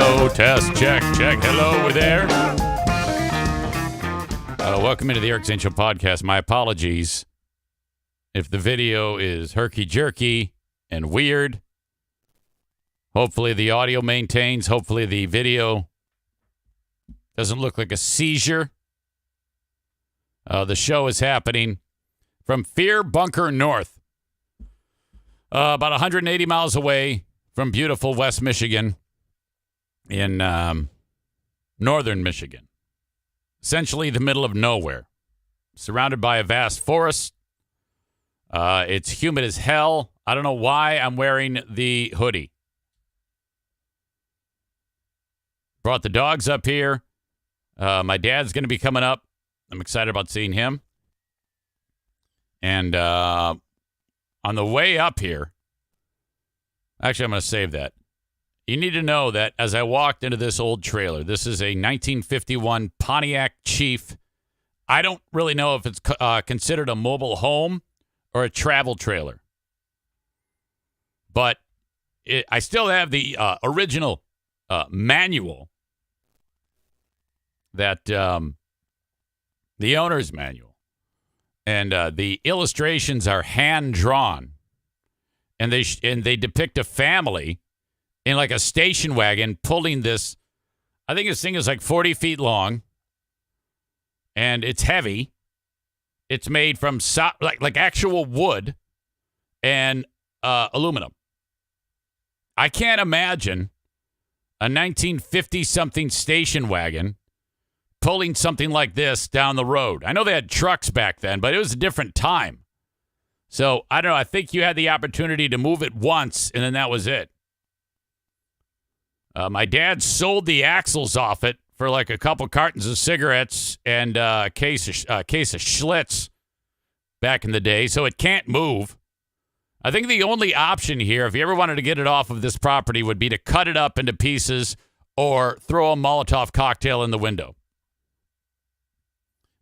Hello, test, check. Hello there. Welcome into the Eric Zane Show podcast. My apologies if the video is herky-jerky and weird. Hopefully the audio maintains. Hopefully the video doesn't look like a seizure. The show is happening from Fear Bunker North, about 180 miles away from beautiful West Michigan in northern Michigan. Essentially the middle of nowhere, surrounded by a vast forest. It's humid as hell. I don't know why I'm wearing the hoodie. Brought the dogs up here. My dad's going to be coming up. I'm excited about seeing him. And on the way up here, actually, I'm going to save that. You need to know that as I walked into this old trailer, this is a 1951 Pontiac Chief. I don't really know if it's considered a mobile home or a travel trailer. But I still have the original manual, that the owner's manual. And the illustrations are hand-drawn. And they depict a family in like a station wagon pulling this. I think this thing is like 40 feet long. And it's heavy. It's made from like actual wood and aluminum. I can't imagine a 1950-something station wagon pulling something like this down the road. I know they had trucks back then, but it was a different time. So, I don't know. I think you had the opportunity to move it once, and then that was it. My dad sold the axles off it for like a couple cartons of cigarettes and a case of Schlitz back in the day, so it can't move. I think the only option here, if you ever wanted to get it off of this property, would be to cut it up into pieces or throw a Molotov cocktail in the window.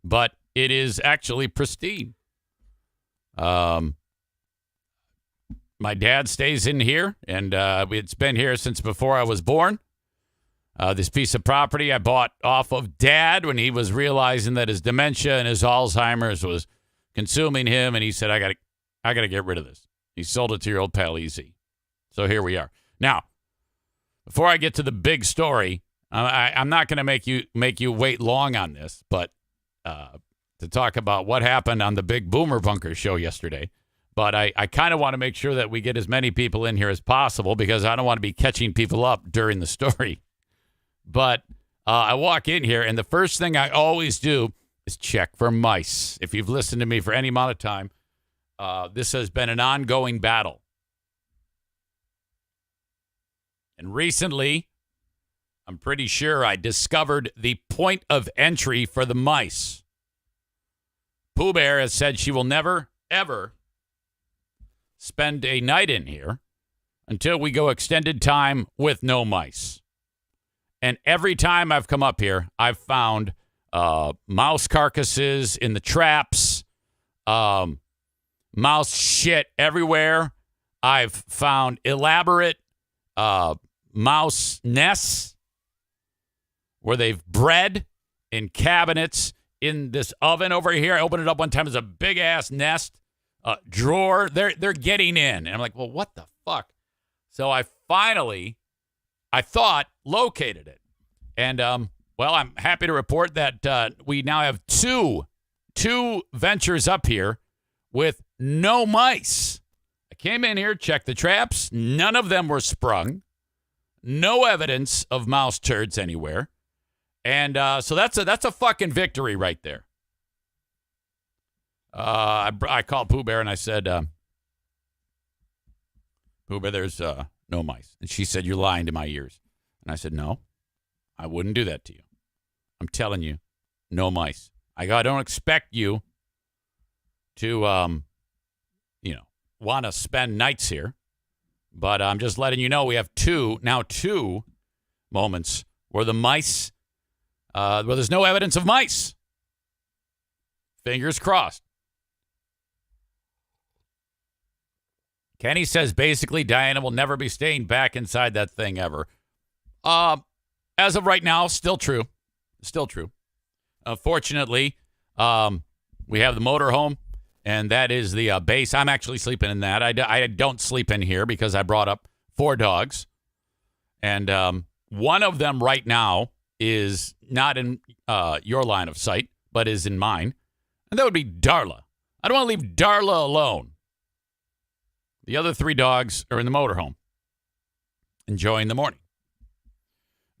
But it is actually pristine. My dad stays in here, and it's been here since before I was born. This piece of property I bought off of Dad when he was realizing that his dementia and his Alzheimer's was consuming him, and he said, I gotta get rid of this. He sold it to your old pal Easy. So here we are. Now, before I get to the big story, I'm not going to make you wait long on this, but to talk about what happened on the Big Boomer Bunker show yesterday. But I kind of want to make sure that we get as many people in here as possible because I don't want to be catching people up during the story. But I walk in here, and the first thing I always do is check for mice. If you've listened to me for any amount of time, this has been an ongoing battle. And recently, I'm pretty sure I discovered the point of entry for the mice. Pooh Bear has said she will never, ever spend a night in here until we go extended time with no mice. And every time I've come up here, I've found mouse carcasses in the traps, mouse shit everywhere. I've found elaborate mouse nests where they've bred in cabinets in this oven over here. I opened it up one time. It's a big-ass nest drawer. They're getting in. And I'm like, well, what the fuck? So I thought, located it. And, well, I'm happy to report that we now have two ventures up here with no mice. I came in here, checked the traps. None of them were sprung. No evidence of mouse turds anywhere. And so that's a fucking victory right there. I called Pooh Bear and I said, Pooh Bear, there's no mice. And she said, you're lying to my ears. And I said, no, I wouldn't do that to you. I'm telling you, no mice. I don't expect you to, want to spend nights here. But I'm just letting you know we have two moments where the mice, where there's no evidence of mice. Fingers crossed. Kenny says basically Diana will never be staying back inside that thing ever. As of right now, still true. Still true. Fortunately, we have the motorhome, and that is the base. I'm actually sleeping in that. I don't sleep in here because I brought up 4 dogs. And one of them right now is not in your line of sight, but is in mine. And that would be Darla. I don't want to leave Darla alone. The other 3 dogs are in the motorhome, enjoying the morning.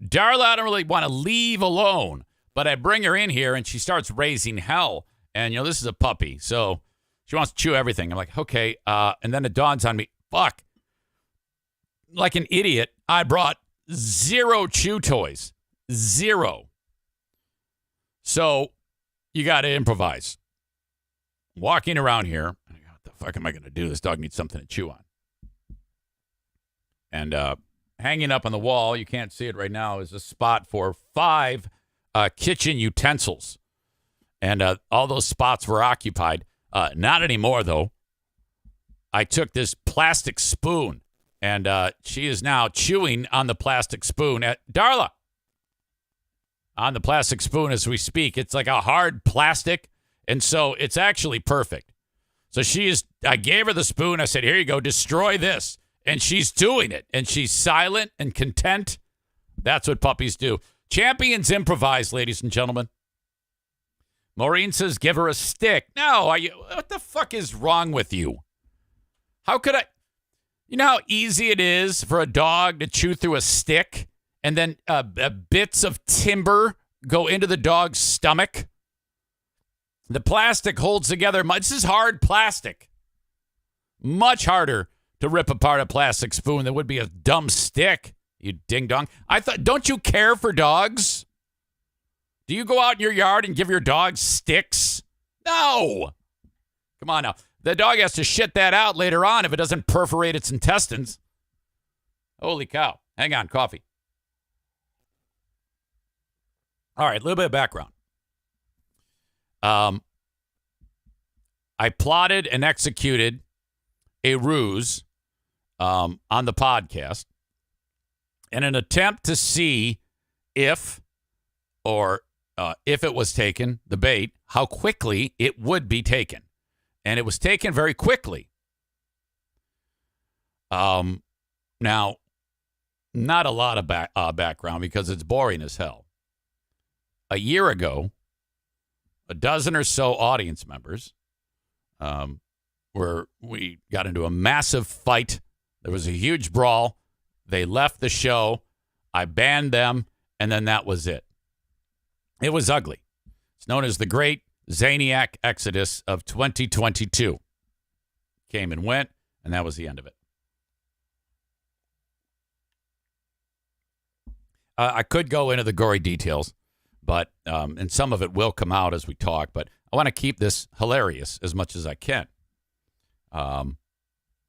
Darla, I don't really want to leave alone, but I bring her in here and she starts raising hell. And, this is a puppy, so she wants to chew everything. I'm like, okay. And then it dawns on me, fuck. Like an idiot, I brought 0 chew toys. 0. So you got to improvise. Walking around here, what the fuck am I going to do? This dog needs something to chew on. And hanging up on the wall, you can't see it right now, is a spot for 5 kitchen utensils. And all those spots were occupied. Not anymore, though. I took this plastic spoon, and she is now chewing on the plastic spoon. Darla! On the plastic spoon as we speak. It's like a hard plastic, and so it's actually perfect. So I gave her the spoon. I said, here you go, destroy this. And she's doing it, and she's silent and content. That's what puppies do. Champions improvise, ladies and gentlemen. Maureen says, give her a stick. No, what the fuck is wrong with you? How could I? You know how easy it is for a dog to chew through a stick and then bits of timber go into the dog's stomach? The plastic holds together. This is hard plastic. Much harder to rip apart a plastic spoon than would be a dumb stick, you ding-dong. Don't you care for dogs? Do you go out in your yard and give your dog sticks? No. Come on now. The dog has to shit that out later on if it doesn't perforate its intestines. Holy cow. Hang on, coffee. All right, a little bit of background. I plotted and executed a ruse on the podcast in an attempt to see if it was taken, the bait, how quickly it would be taken. And it was taken very quickly. Now, not a lot of background because it's boring as hell. A year ago, a dozen or so audience members we got into a massive fight. There was a huge brawl. They left the show. I banned them, and then that was it. It was ugly. It's known as the Great Zaniac Exodus of 2022. Came and went, and that was the end of it. I could go into the gory details, but and some of it will come out as we talk, but I want to keep this hilarious as much as I can.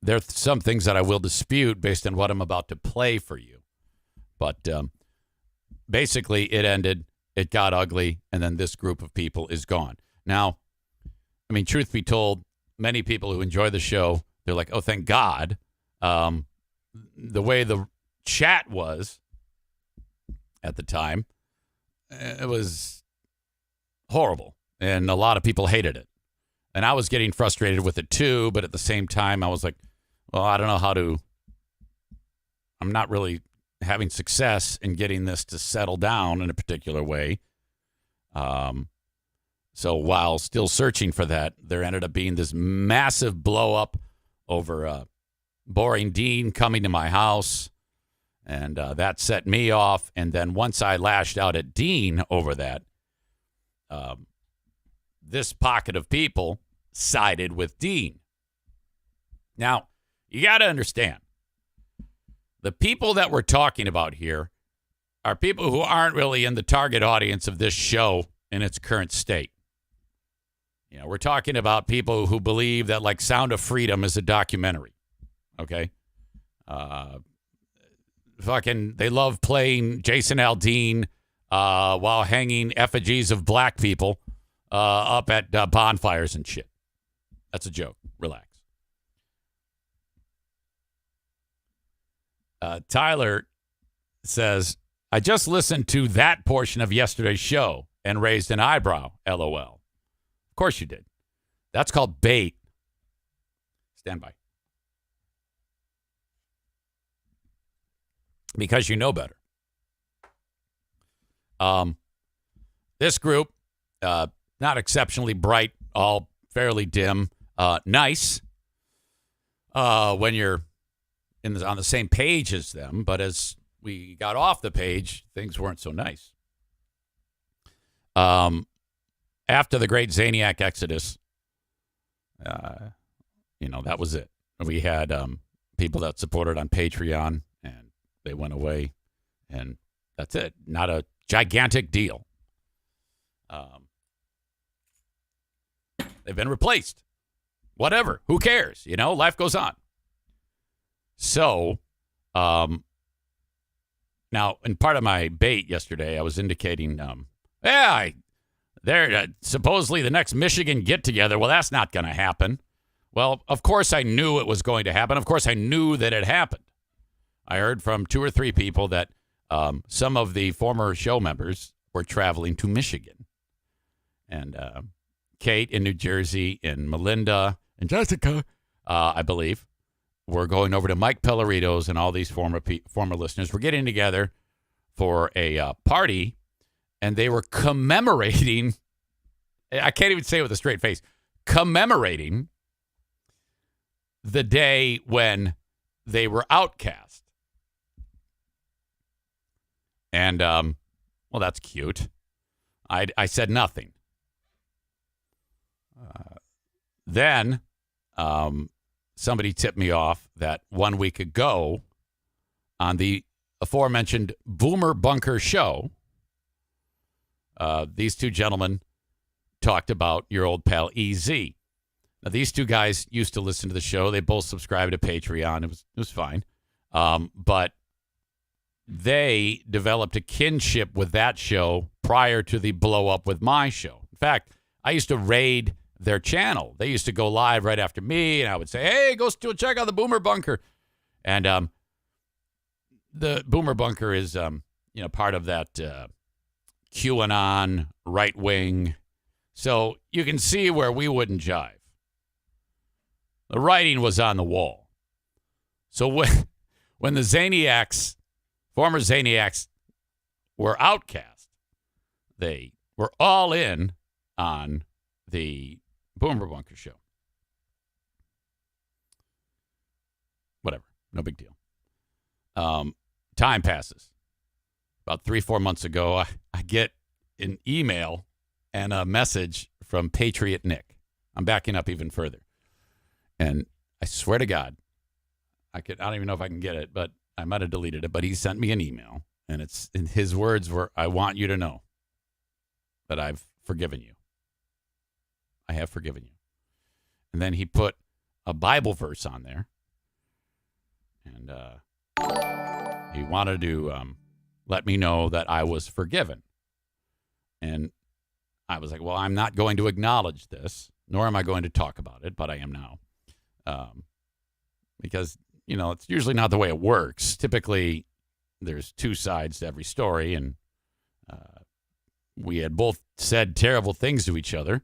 There are some things that I will dispute based on what I'm about to play for you. But basically, it ended, it got ugly, and then this group of people is gone. Now, I mean, truth be told, many people who enjoy the show, they're like, oh, thank God. The way the chat was at the time, it was horrible. And a lot of people hated it. And I was getting frustrated with it too, but at the same time, I was like, well, I don't know I'm not really having success in getting this to settle down in a particular way. So while still searching for that, there ended up being this massive blow up over Boring Dean coming to my house. And that set me off. And then once I lashed out at Dean over that, this pocket of people sided with Dean. Now, you got to understand, the people that we're talking about here are people who aren't really in the target audience of this show in its current state. You know, we're talking about people who believe that, like, Sound of Freedom is a documentary. Okay? They love playing Jason Aldean while hanging effigies of black people up at bonfires and shit. That's a joke. Relax. Tyler says, I just listened to that portion of yesterday's show and raised an eyebrow, LOL. Of course you did. That's called bait. Stand by. Because you know better. This group, not exceptionally bright, all fairly dim, nice when you're on the same page as them, but as we got off the page, things weren't so nice. After the great Zaniac exodus, that was it. We had people that supported on Patreon, and they went away, and that's it. Not a gigantic deal. They've been replaced. Whatever. Who cares? Life goes on. So, now, in part of my bait yesterday, I was indicating, supposedly the next Michigan get-together. Well, that's not going to happen. Well, of course I knew it was going to happen. Of course I knew that it happened. I heard from 2 or 3 people that some of the former show members were traveling to Michigan. And Kate in New Jersey and Melinda and Jessica, I believe, were going over to Mike Pellerito's, and all these former listeners were getting together for a party, and they were commemorating, I can't even say it with a straight face, commemorating the day when they were outcast. And, well, that's cute. I said nothing. Then somebody tipped me off that 1 week ago on the aforementioned Boomer Bunker show, these 2 gentlemen talked about your old pal EZ. Now, these 2 guys used to listen to the show. They both subscribed to Patreon. It was fine. But they developed a kinship with that show prior to the blow up with my show. In fact, I used to raid their channel. They used to go live right after me, and I would say, hey, go check out the Boomer Bunker. And the Boomer Bunker is, part of that QAnon right wing. So you can see where we wouldn't jive. The writing was on the wall. So when the Zaniacs, former Zaniacs, were outcast, they were all in on the Boomer Bunker show. Whatever. No big deal. Time passes. About 3-4 months ago, I get an email and a message from Patriot Nick. I'm backing up even further. And I swear to God, I don't even know if I can get it, but I might have deleted it, but he sent me an email, and his words were, I want you to know that I've forgiven you. I have forgiven you. And then he put a Bible verse on there, and he wanted to let me know that I was forgiven. And I was like, well, I'm not going to acknowledge this, nor am I going to talk about it, but I am now. Because, it's usually not the way it works. Typically, there's 2 sides to every story, and we had both said terrible things to each other.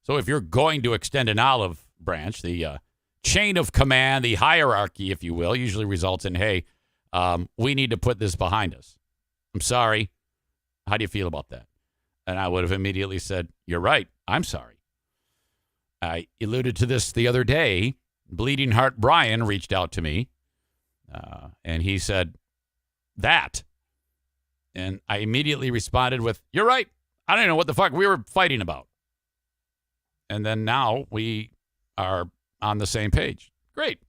So if you're going to extend an olive branch, the chain of command, the hierarchy, if you will, usually results in, hey, we need to put this behind us. I'm sorry. How do you feel about that? And I would have immediately said, you're right. I'm sorry. I alluded to this the other day. Bleeding Heart Brian reached out to me, and he said that. And I immediately responded with, you're right. I don't know what the fuck we were fighting about. And then now we are on the same page. Great.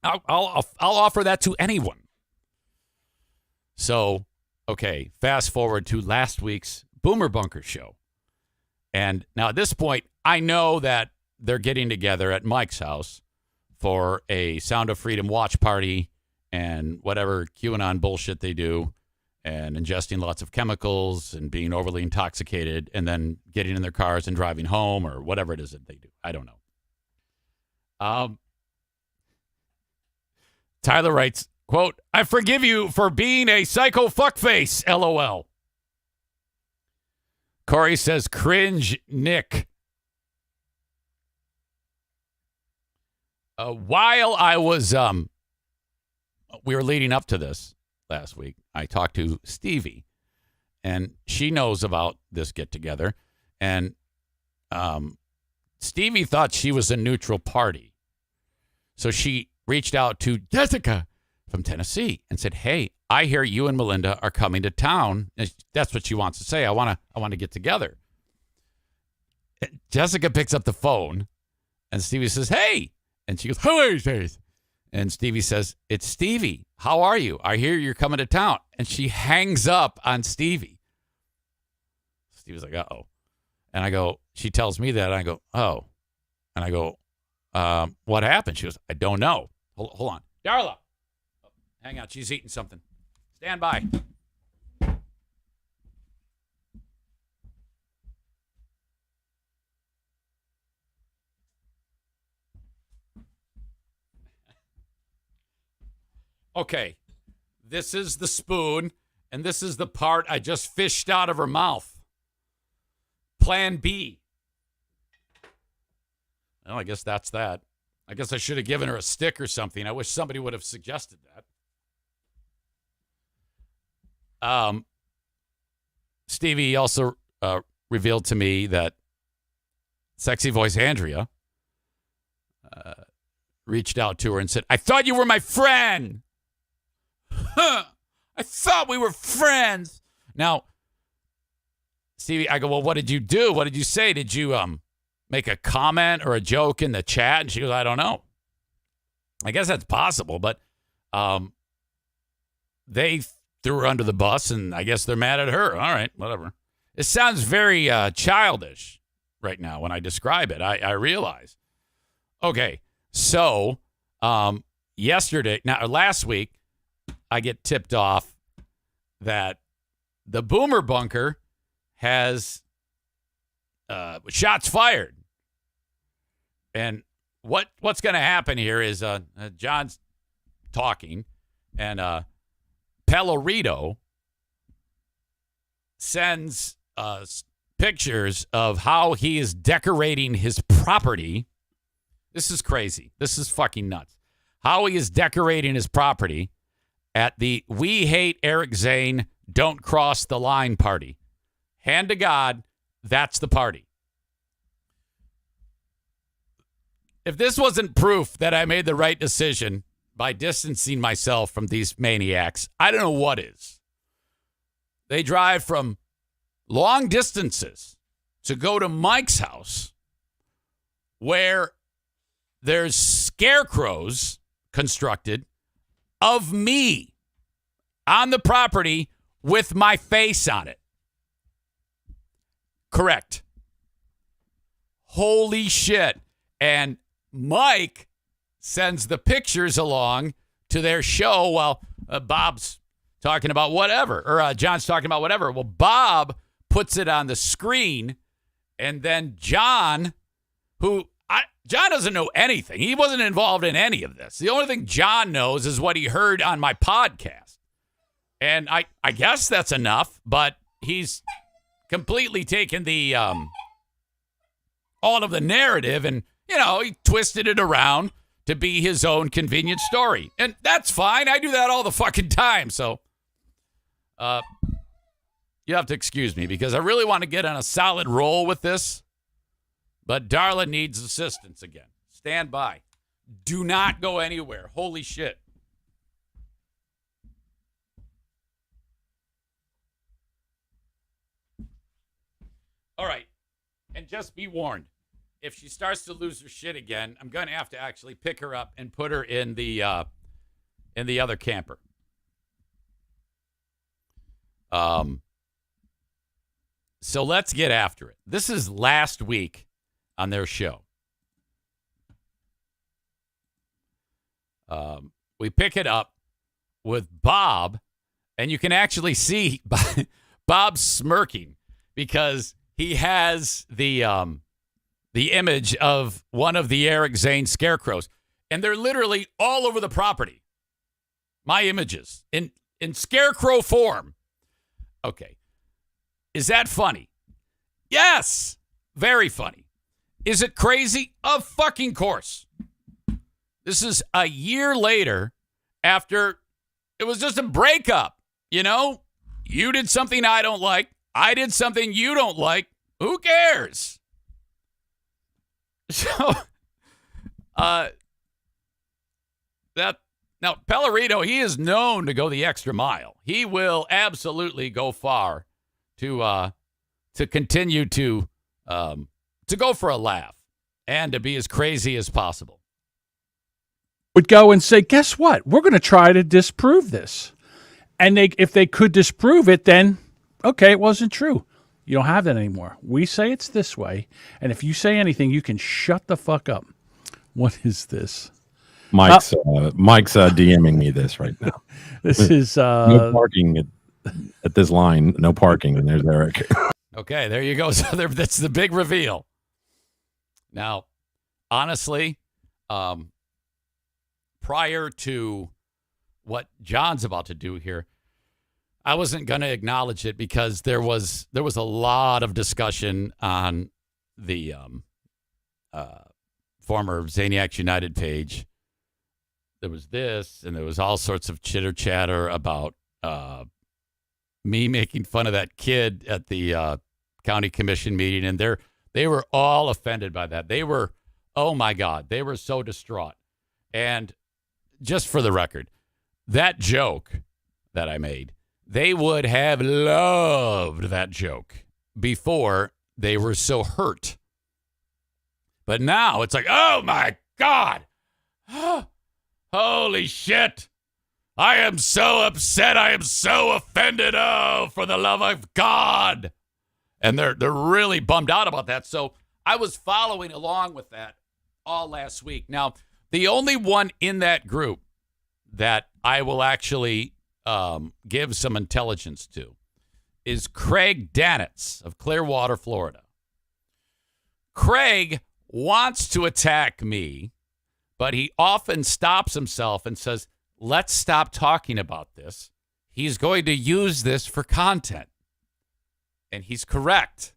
I'll offer that to anyone. So, okay, fast forward to last week's Boomer Bunker show. And now at this point, I know that they're getting together at Mike's house for a Sound of Freedom watch party and whatever QAnon bullshit they do, and ingesting lots of chemicals and being overly intoxicated, and then getting in their cars and driving home, or whatever it is that they do. I don't know. Tyler writes, Quote, I forgive you for being a psycho fuckface, LOL. Corey says, cringe, Nick. While I was, we were leading up to this last week, I talked to Stevie, and she knows about this get-together, and Stevie thought she was a neutral party. So she reached out to Jessica from Tennessee and said, hey, I hear you and Melinda are coming to town. And that's what she wants to say. I want to get together. And Jessica picks up the phone, and Stevie says, hey. And she goes, how are you, Stevie? And Stevie says, it's Stevie. How are you? I hear you're coming to town. And she hangs up on Stevie. Stevie's like, uh-oh. And I go, she tells me that. And I go, oh. And I go, what happened? She goes, I don't know. Hold on. Darla. Oh, hang on. She's eating something. Stand by. Okay. This is the spoon, and this is the part I just fished out of her mouth. Plan B. Well, I guess that's that. I guess I should have given her a stick or something. I wish somebody would have suggested that. Stevie also revealed to me that Sexy Voice Andrea reached out to her and said, I thought you were my friend. I thought we were friends. Now, Stevie, I go, well, what did you do? What did you say? Did you make a comment or a joke in the chat? And she goes, I don't know. I guess that's possible, but they threw her under the bus, and I guess they're mad at her. All right, whatever. It sounds very childish right now when I describe it. I realize. Okay, so last week, I get tipped off that the Boomer Bunker has shots fired. And what's going to happen here is John's talking, and Pellerito sends pictures of how he is decorating his property. This is crazy. This is fucking nuts. How he is decorating his property at the We Hate Eric Zane Don't Cross the Line party. Hand to God, that's the party. If this wasn't proof that I made the right decision by distancing myself from these maniacs, I don't know what is. They drive from long distances to go to Mike's house where there's scarecrows constructed of me on the property with my face on it. Correct. Holy shit. And Mike sends the pictures along to their show while Bob's talking about whatever, or John's talking about whatever. Well, Bob puts it on the screen, and then John doesn't know anything. He wasn't involved in any of this. The only thing John knows is what he heard on my podcast. And I guess that's enough, but he's completely taken the all of the narrative and, he twisted it around to be his own convenient story. And that's fine. I do that all the fucking time. So you have to excuse me because I really want to get on a solid roll with this. But Darla needs assistance again. Stand by. Do not go anywhere. Holy shit. All right. And just be warned. If she starts to lose her shit again, I'm going to have to actually pick her up and put her in the other camper. So let's get after it. This is last week on their show. We pick it up with Bob, and you can actually see Bob smirking because he has the image of one of the Eric Zane scarecrows, and they're literally all over the property. my images in scarecrow form. Okay. Is that funny? Yes. Very funny. Is it crazy? Of fucking course. This is a year later after it was just a breakup. You know, you did something I don't like. I did something you don't like. Who cares? So, now Pellerito, he is known to go the extra mile. He will absolutely go far to continue to go for a laugh and to be as crazy as possible. Would go and say, guess what? We're going to try to disprove this. And if they could disprove it, then, okay, it wasn't true. You don't have that anymore. We say it's this way. And if you say anything, you can shut the fuck up. What is this? Mike's DMing me this right now. This is no parking at this line. No parking. And there's Eric. Okay, there you go. So that's the big reveal. Now, honestly, prior to what John's about to do here, I wasn't going to acknowledge it because there was a lot of discussion on the former Zaniacs United page. There was this, and there was all sorts of chitter chatter about me making fun of that kid at the county commission meeting, and they were all offended by that. They were, oh my God, they were so distraught. And just for the record, that joke that I made, they would have loved that joke before they were so hurt. But now it's like, oh my God. Holy shit. I am so upset. I am so offended. Oh, for the love of God. And they're really bummed out about that. So I was following along with that all last week. Now, the only one in that group that I will actually give some intelligence to is Craig Danitz of Clearwater, Florida. Craig wants to attack me, but he often stops himself and says, let's stop talking about this. He's going to use this for content. And he's correct.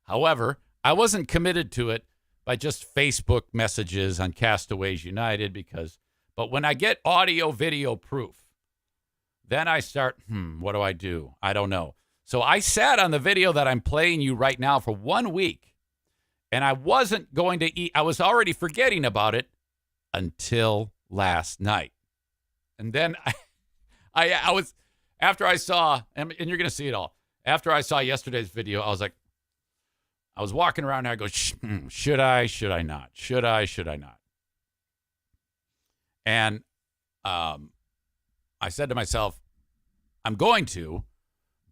However, I wasn't committed to it by just Facebook messages on Castaways United but when I get audio video proof, then I start, what do I do? I don't know. So I sat on the video that I'm playing you right now for 1 week, and I wasn't going to eat. I was already forgetting about it until last night. And then I was, after I saw, and you're going to see it all, after I saw yesterday's video, I was walking around and I go, should I not? Should I not? And I said to myself, I'm going to,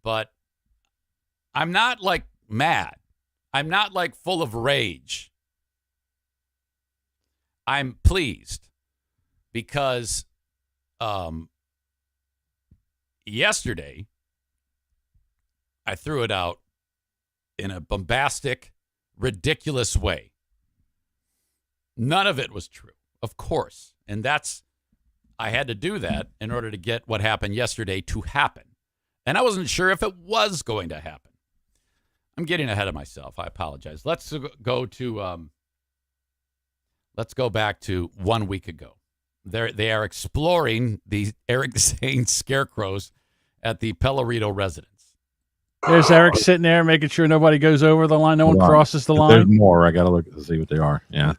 but I'm not like mad. I'm not like full of rage. I'm pleased because yesterday I threw it out in a bombastic, ridiculous way. None of it was true, of course. And I had to do that in order to get what happened yesterday to happen. And I wasn't sure if it was going to happen. I'm getting ahead of myself. I apologize. Let's go back to 1 week ago. They are exploring the Eric Zane scarecrows at the Pellerito residence. There's Eric sitting there making sure nobody goes over the line. No one crosses the line. There's more. I got to look to see what they are. Yeah.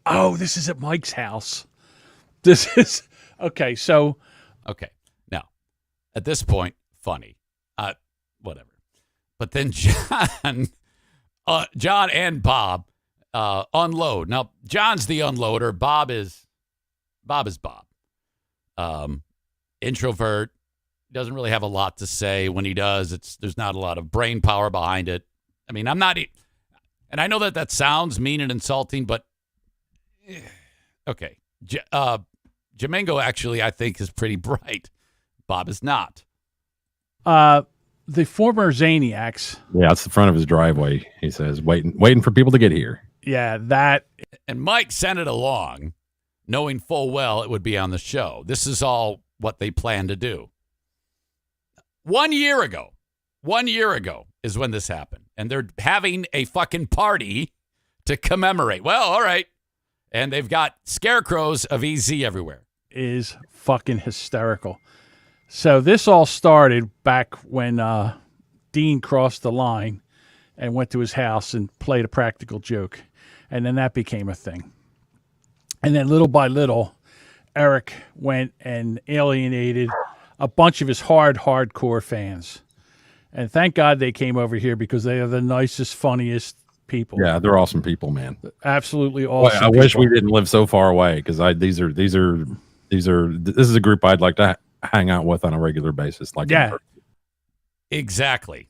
Oh, this is at Mike's house. This is okay. So, okay. Now, at this point, funny, whatever. But then John and Bob unload. Now, John's the unloader. Bob is Bob. Introvert. Doesn't really have a lot to say. When he does, there's not a lot of brain power behind it. I mean, I'm not, and I know that sounds mean and insulting, but okay. Jamingo actually, I think, is pretty bright. Bob is not. The former Zaniacs. Yeah, it's the front of his driveway. He says, waiting for people to get here. Yeah, that. And Mike sent it along knowing full well it would be on the show. This is all what they plan to do. 1 year ago is when this happened. And they're having a fucking party to commemorate. Well, all right. And they've got scarecrows of EZ everywhere. Is fucking hysterical. So this all started back when Dean crossed the line and went to his house and played a practical joke. And then that became a thing. And then little by little, Eric went and alienated a bunch of his hardcore fans. And thank God they came over here because they are the nicest, funniest people. Yeah, they're awesome people, man. Absolutely Boy, awesome. I wish we didn't live so far away because this is a group I'd like to hang out with on a regular basis. Like, yeah, exactly.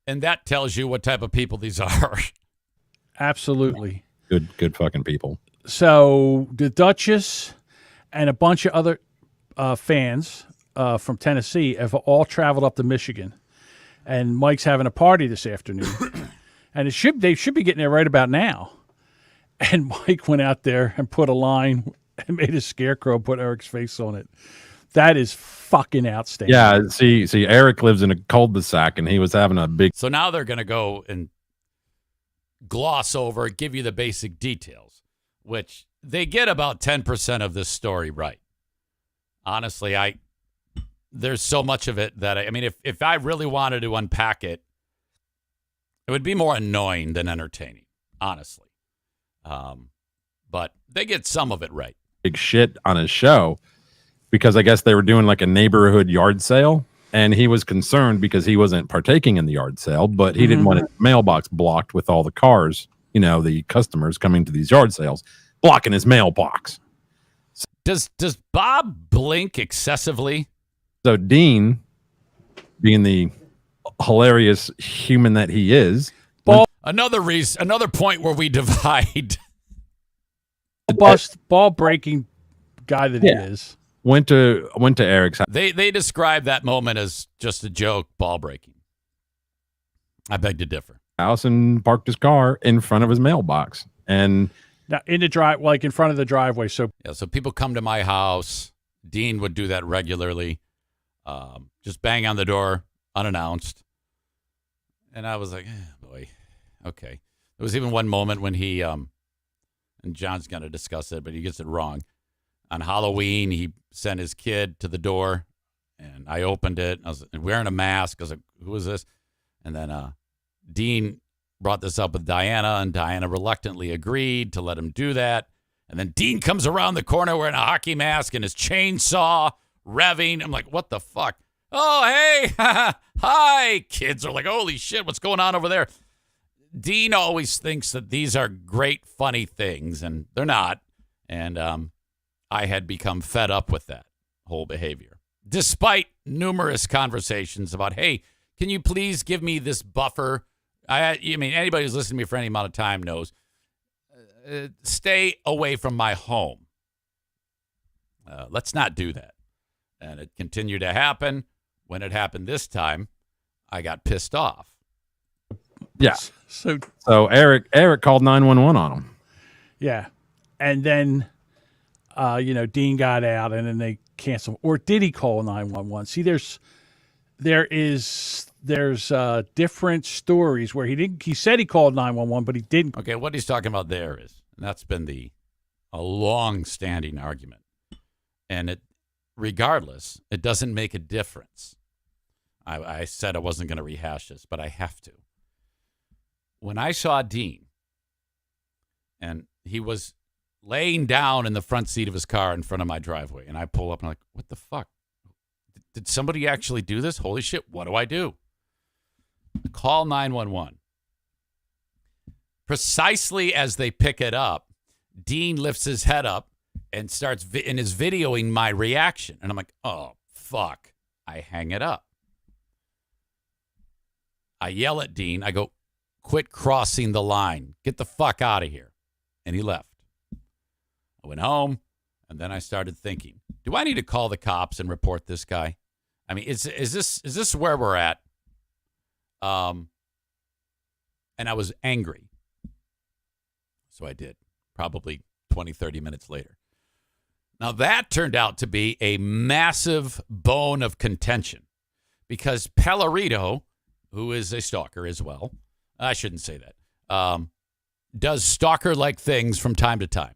And that tells you what type of people these are. absolutely. Good fucking people. So the Duchess and a bunch of other fans from Tennessee have all traveled up to Michigan, and Mike's having a party this afternoon, and they should be getting there right about now. And Mike went out there and put a line and made a scarecrow, put Eric's face on it. That is fucking outstanding. Yeah, see, Eric lives in a cul-de-sac, and he was having a big. So now they're going to go and gloss over, give you the basic details, which they get about 10% of this story right. Honestly, there's so much of it that, I mean, if I really wanted to unpack it, it would be more annoying than entertaining, honestly. But they get some of it right. Big shit on his show because I guess they were doing like a neighborhood yard sale, and he was concerned because he wasn't partaking in the yard sale, but he didn't want his mailbox blocked with all the cars, the customers coming to these yard sales, blocking his mailbox. Does Bob blink excessively? So Dean, being the hilarious human that he is, another point where we divide. Ball breaking guy that he is. went to Eric's house. They describe that moment as just a joke, ball breaking. I beg to differ. House and parked his car in front of his mailbox. And Now in the drive, like in front of the driveway. So Yeah, so people come to my house. Dean would do that regularly. Just bang on the door unannounced. And I was like, boy, okay. There was even one moment when he, and John's going to discuss it, but he gets it wrong. On Halloween, he sent his kid to the door, and I opened it. I was wearing a mask. I was like, who is this? And then Dean brought this up with Diana, and Diana reluctantly agreed to let him do that. And then Dean comes around the corner wearing a hockey mask and his chainsaw revving. I'm like, what the fuck? Oh, hey, hi. Kids are like, holy shit, what's going on over there? Dean always thinks that these are great, funny things, and they're not. And I had become fed up with that whole behavior, despite numerous conversations about, hey, can you please give me this buffer? I mean, anybody who's listened to me for any amount of time knows, stay away from my home. Let's not do that. And it continued to happen. When it happened this time, I got pissed off. yeah. So Eric called 911 on him. yeah, and then Dean got out, and then they canceled. Or did he call 911? See, there's different stories where he didn't. He said he called 911, but he didn't. Okay, what he's talking about there is, and that's been a long-standing argument, and regardless, it doesn't make a difference. I said I wasn't going to rehash this, but I have to. When I saw Dean, and he was laying down in the front seat of his car in front of my driveway, and I pull up and I'm like, what the fuck? Did somebody actually do this? Holy shit, what do I do? Call 911. Precisely as they pick it up, Dean lifts his head up and starts and is videoing my reaction. And I'm like, oh, fuck. I hang it up. I yell at Dean. I go, quit crossing the line. Get the fuck out of here. And he left. I went home, and then I started thinking, do I need to call the cops and report this guy? I mean, is this where we're at? And I was angry. So I did, probably 20, 30 minutes later. Now, that turned out to be a massive bone of contention because Pellerito, who is a stalker as well, I shouldn't say that, does stalker-like things from time to time,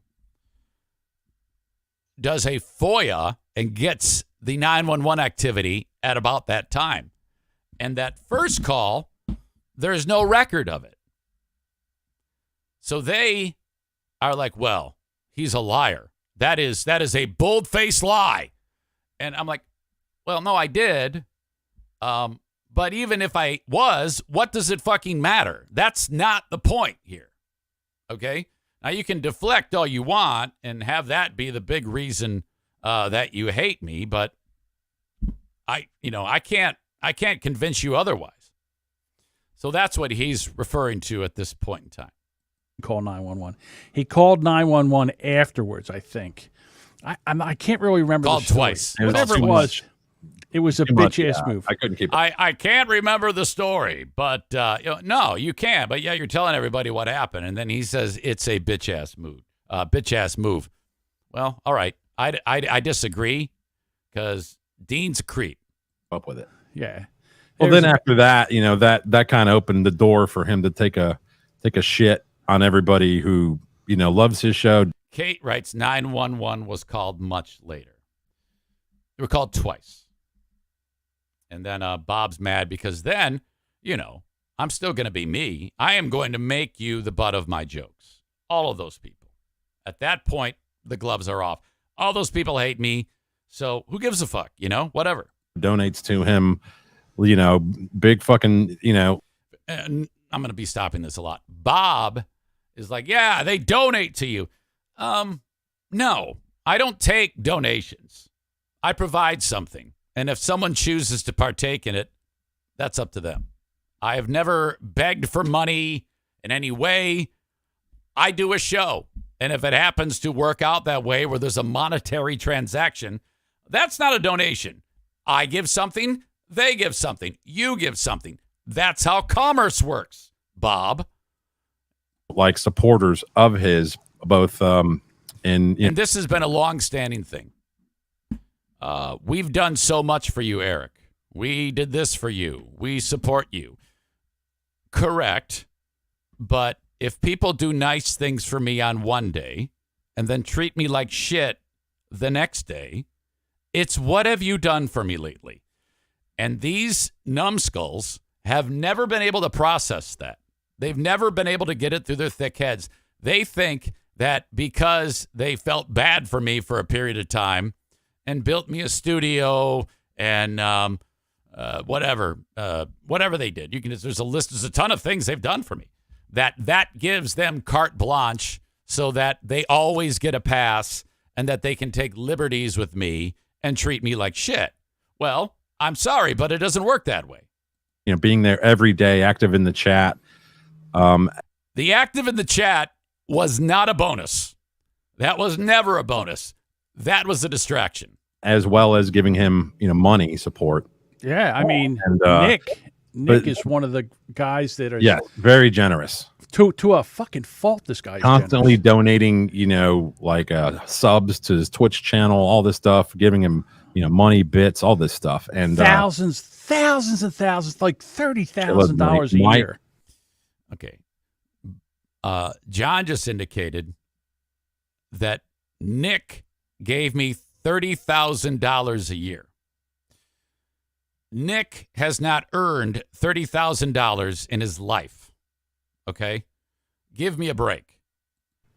does a FOIA and gets the 911 activity at about that time. And that first call, there's no record of it. So they are like, well, he's a liar. That is a bold-faced lie. And I'm like, well, no, I did. But even if I was, what does it fucking matter? That's not the point here. Okay? Now, you can deflect all you want and have that be the big reason that you hate me, but I can't convince you otherwise. So that's what he's referring to at this point in time. Call 911. He called 911 afterwards, I think. I can't really remember. Called the story. twice. Whatever it was, it was a bitch-ass move. I couldn't keep it. I can't remember the story, but no, you can. But yeah, you're telling everybody what happened, and then he says it's a bitch-ass move. Well, all right. I disagree because Dean's a creep. Up with it. Yeah. Well, then after that, that kind of opened the door for him to take a shit on everybody who, loves his show. Kate writes 911 was called much later. They were called twice. And then Bob's mad because then, I'm still going to be me. I am going to make you the butt of my jokes. All of those people. At that point, the gloves are off. All those people hate me. So who gives a fuck? Whatever. Donates to him, big fucking, And I'm going to be stopping this a lot. Bob is like, yeah, they donate to you. No, I don't take donations. I provide something. And if someone chooses to partake in it, that's up to them. I have never begged for money in any way. I do a show. And if it happens to work out that way where there's a monetary transaction, that's not a donation. I give something, they give something, you give something. That's how commerce works, Bob. Like supporters of his, both and this has been a long-standing thing. We've done so much for you, Eric. We did this for you. We support you. Correct. But if people do nice things for me on one day and then treat me like shit the next day, it's what have you done for me lately? And these numbskulls have never been able to process that. They've never been able to get it through their thick heads. They think that because they felt bad for me for a period of time and built me a studio and whatever they did. There's a ton of things they've done for me. That gives them carte blanche so that they always get a pass and that they can take liberties with me and treat me like shit. Well, I'm sorry, but it doesn't work that way. Being there every day, active in the chat. The active in the chat was not a bonus. That was never a bonus. That was a distraction. As well as giving him, money support. Yeah, I mean, And, Nick is one of the guys that are very generous. To a fucking fault. This guy's Constantly generous. donating, subs to his Twitch channel, all this stuff, giving him, money, bits, all this stuff, and thousands and thousands, like $30,000 a year. Okay. John just indicated that Nick gave me $30,000 a year. Nick has not earned $30,000 in his life. Okay? Give me a break.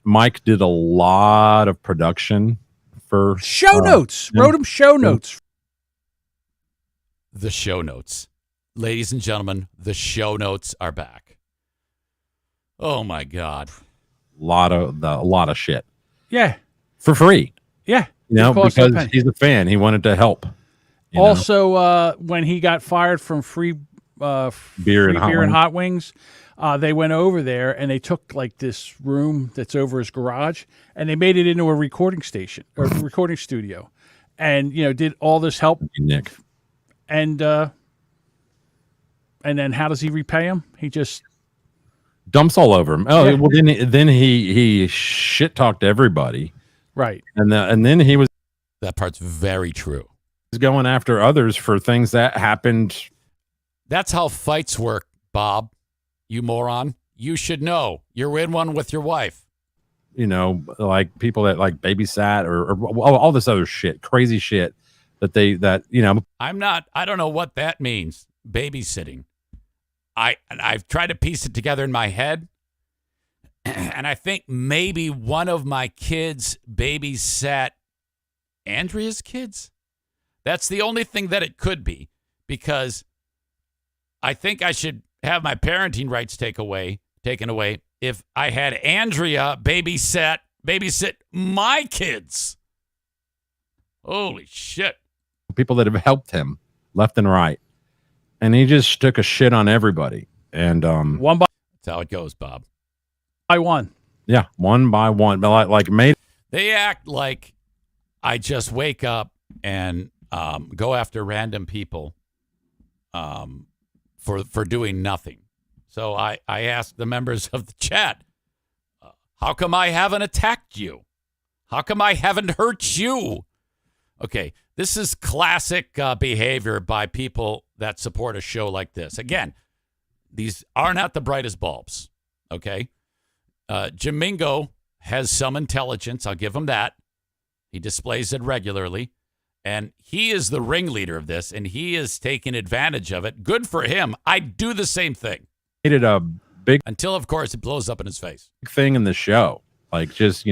Mike did a lot of production for Show notes. Wrote him show notes. The show notes. Ladies and gentlemen, the show notes are back. Oh my God. a lot of shit Yeah. for free. Yeah. Because he's a fan. He wanted to help. Also, when he got fired from free beer and hot wings, they went over there and they took like this room that's over his garage and they made it into a recording station or recording studio, and did all this help. Nick. And then how does he repay him? He just dumps all over him. Oh, yeah. Well, then he shit talked everybody, right, and then he was That part's very true. He's going after others for things that happened. That's how fights work, Bob. You moron. You should know. You're in one with your wife. You know, like people that like babysat or all this other shit, crazy shit I don't know what that means. Babysitting. I've tried to piece it together in my head. And I think maybe one of my kids babysat Andrea's kids. That's the only thing that it could be, because I think I should have my parenting rights taken away if I had Andrea babysit my kids. Holy shit. People that have helped him left and right. And he just took a shit on everybody. And One by That's how it goes, Bob. one. yeah, one by one. But like made They act like I just wake up and go after random people for doing nothing. So I asked the members of the chat, how come I haven't attacked you? How come I haven't hurt you? Okay, this is classic behavior by people that support a show like this. Again, these are not the brightest bulbs, okay? Jamingo has some intelligence. I'll give him that. He displays it regularly. And he is the ringleader of this, and he is taking advantage of it. Good for him. I do the same thing. it a big Until, of course, it blows up in his face. thing in the show. Like just,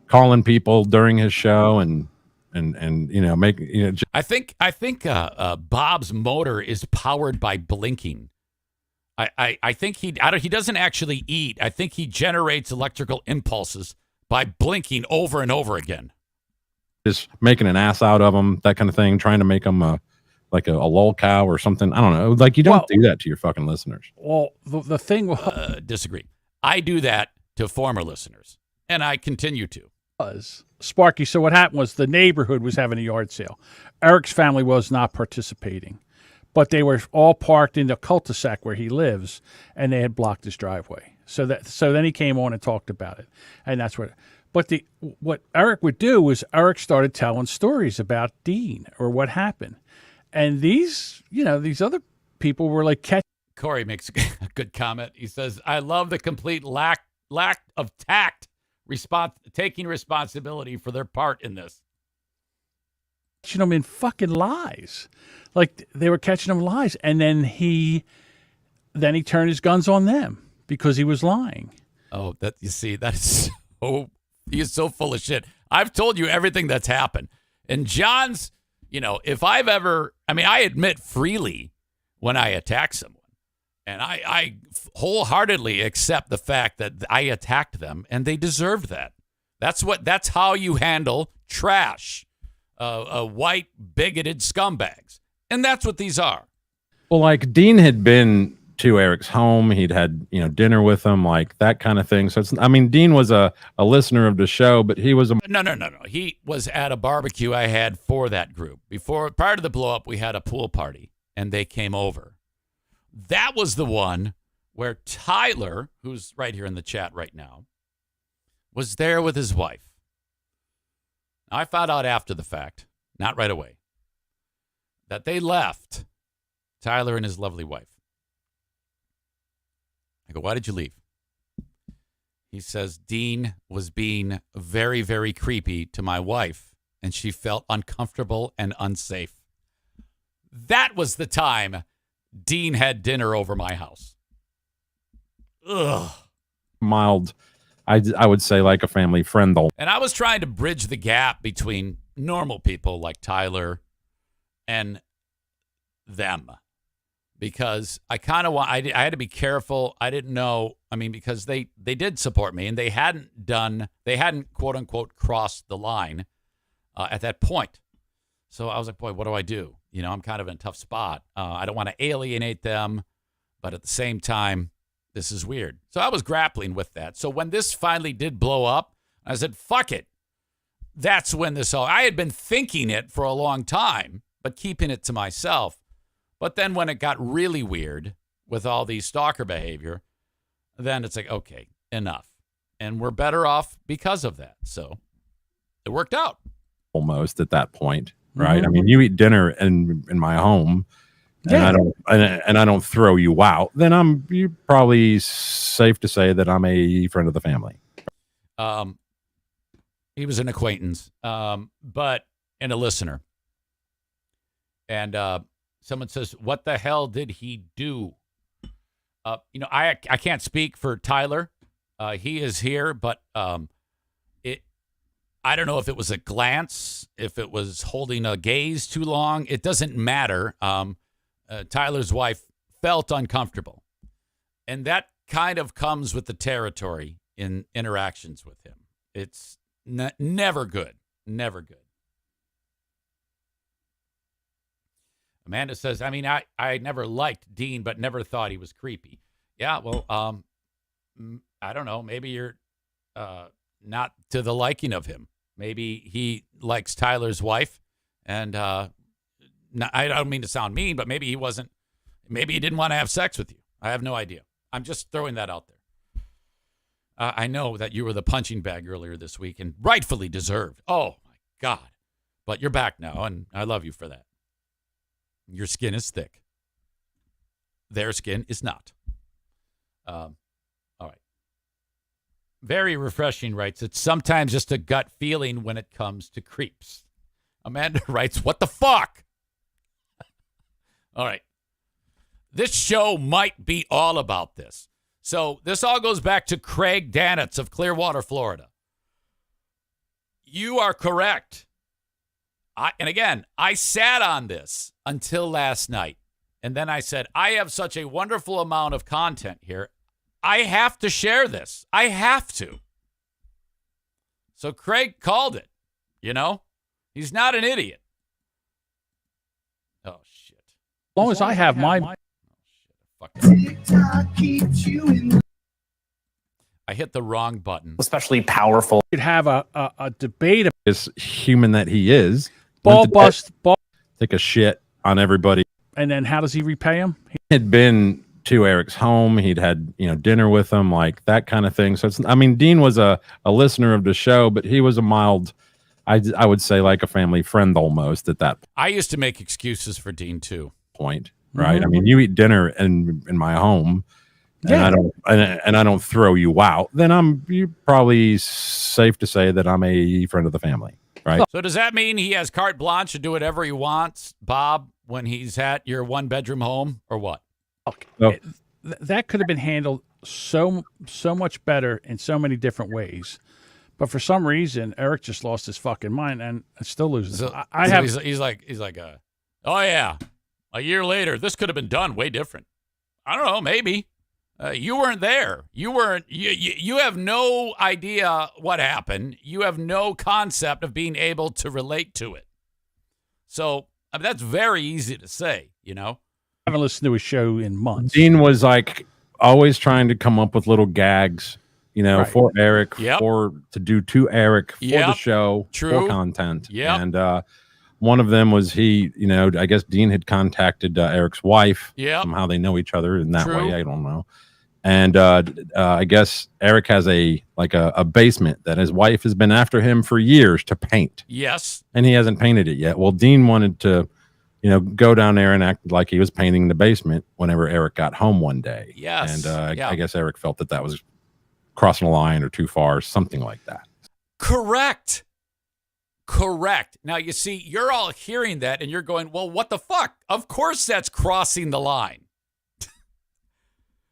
calling people during his show and make, I think Bob's motor is powered by blinking. I think he doesn't actually eat. I think he generates electrical impulses by blinking over and over again. just making an ass out of him, that kind of thing, trying to make him a lol cow or something. I don't know. Like, you don't do that to your fucking listeners. Well, the thing was, Disagree. I do that to former listeners, and I continue to. Sparky, so what happened was the neighborhood was having a yard sale. Eric's family was not participating, but they were all parked in the cul-de-sac where he lives, and they had blocked his driveway. So then he came on and talked about it, and that's what. But what Eric would do was Eric started telling stories about Dean or what happened, and these other people were like catching. Corey makes a good comment. He says, "I love the complete lack of tact, taking responsibility for their part in this." Catching them in fucking lies, like they were catching them lies, and then he turned his guns on them because he was lying. Oh, that is so. He is so full of shit. I've told you everything that's happened. And John's, if I've ever, I admit freely when I attack someone. And I wholeheartedly accept the fact that I attacked them and they deserved that. That's how you handle trash, white, bigoted scumbags. And that's what these are. Well, like Dean had been to Eric's home. He'd had, dinner with him, like that kind of thing. So Dean was a listener of the show, but he was No. He was at a barbecue I had for that group. Prior to the blow up, we had a pool party and they came over. That was the one where Tyler, who's right here in the chat right now, was there with his wife. Now, I found out after the fact, not right away, that they left, Tyler and his lovely wife. I go, why did you leave? He says, Dean was being very, very creepy to my wife, and she felt uncomfortable and unsafe. That was the time Dean had dinner over my house. Ugh. mild, I would say like a family friend. And I was trying to bridge the gap between normal people like Tyler and them. Because I kind of I had to be careful. I didn't know. Because they did support me and they hadn't quote unquote crossed the line at that point. So I was like, boy, what do I do? I'm kind of in a tough spot. I don't want to alienate them, but at the same time, this is weird. So I was grappling with that. So when this finally did blow up, I said, fuck it. That's when I had been thinking it for a long time, but keeping it to myself. But then when it got really weird with all the stalker behavior, then it's like, okay, enough. And we're better off because of that. So it worked out. almost at that point, right? I mean, you eat dinner in my home, and I don't throw you out, then you probably safe to say that I'm a friend of the family. He was an acquaintance, but and a listener. And someone says, "What the hell did he do?" I can't speak for Tyler. He is here, but I don't know if it was a glance, if it was holding a gaze too long. It doesn't matter. Tyler's wife felt uncomfortable, and that kind of comes with the territory in interactions with him. It's never good. Never good. Amanda says, I mean, I never liked Dean, but never thought he was creepy. Yeah, well, I don't know. Maybe you're not to the liking of him. Maybe he likes Tyler's wife, and I don't mean to sound mean, but maybe he wasn't. Maybe he didn't want to have sex with you. I have no idea. I'm just throwing that out there. I know that you were the punching bag earlier this week, and rightfully deserved. Oh my God! But you're back now, and I love you for that. Your skin is thick. Their skin is not. All right. Very refreshing writes, it's sometimes just a gut feeling when it comes to creeps. Amanda writes, what the fuck? All right. This show might be all about this. So this all goes back to Craig Danitz of Clearwater, Florida. You are correct. And again, I sat on this until last night. And then I said, I have such a wonderful amount of content here. I have to share this. I have to. So Craig called it, He's not an idiot. Oh, shit. As long as I have my... Oh, shit. I hit the wrong button. Especially powerful. Could have a debate. This human that he is. Ball bust. Take a shit on everybody. And then how does he repay him? He had been to Eric's home. He'd had, dinner with him, like that kind of thing. So Dean was a listener of the show, but he was a mild, I would say like a family friend almost at that I used to make excuses for Dean too. point, right? I mean, you eat dinner in my home, and I don't throw you out, then you probably safe to say that I'm a friend of the family, right? So does that mean he has carte blanche to do whatever he wants, Bob, when he's at your one-bedroom home, or what? Okay. That could have been handled so much better in so many different ways. But for some reason, Eric just lost his fucking mind and still loses. He's like, oh yeah, a year later, this could have been done way different. I don't know, maybe. You weren't there. You have no idea what happened. You have no concept of being able to relate to it. So that's very easy to say, I haven't listened to a show in months. Dean was like always trying to come up with little gags, right, for Eric, to do to Eric for the show, for content. Yeah. And one of them was he, I guess Dean had contacted Eric's wife. Yeah. Somehow they know each other in that way. I don't know. And I guess Eric has a basement that his wife has been after him for years to paint. Yes. And he hasn't painted it yet. Well, Dean wanted to, go down there and act like he was painting the basement whenever Eric got home one day. Yes. And I guess Eric felt that was crossing a line or too far, something like that. Correct. Now, you see, you're all hearing that and you're going, well, what the fuck? Of course that's crossing the line.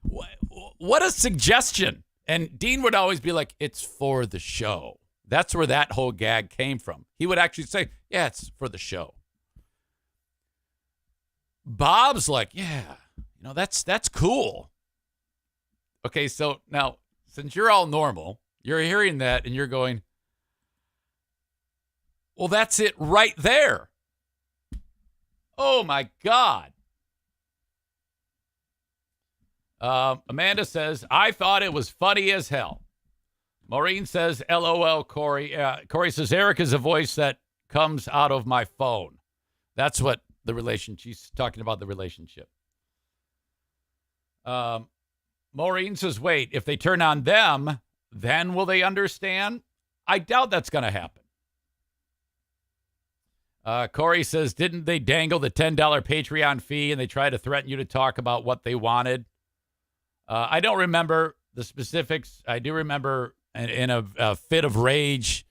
What a suggestion. And Dean would always be like, it's for the show. That's where that whole gag came from. He would actually say, yeah, it's for the show. Bob's like, yeah, that's cool. Okay, so now, since you're all normal, you're hearing that and you're going, well, that's it right there. Oh, my God. Amanda says, I thought it was funny as hell. Maureen says, LOL, Corey. Corey says, Eric is a voice that comes out of my phone. That's what the relationship, she's talking about the relationship. Maureen says, wait, if they turn on them, then will they understand? I doubt that's going to happen. Corey says, didn't they dangle the $10 Patreon fee and they tried to threaten you to talk about what they wanted? I don't remember the specifics. I do remember in a fit of rage,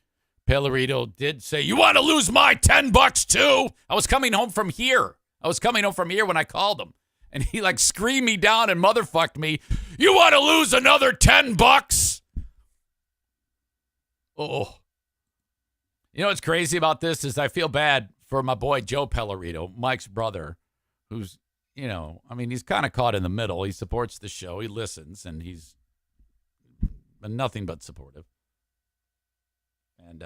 Pellerito did say, you want to lose my $10 too? I was coming home from here. When I called him. And he like screamed me down and motherfucked me. You want to lose another $10? Oh. You know what's crazy about this is I feel bad for my boy Joe Pellerito, Mike's brother, who's, he's kind of caught in the middle. He supports the show. He listens, and he's nothing but supportive. And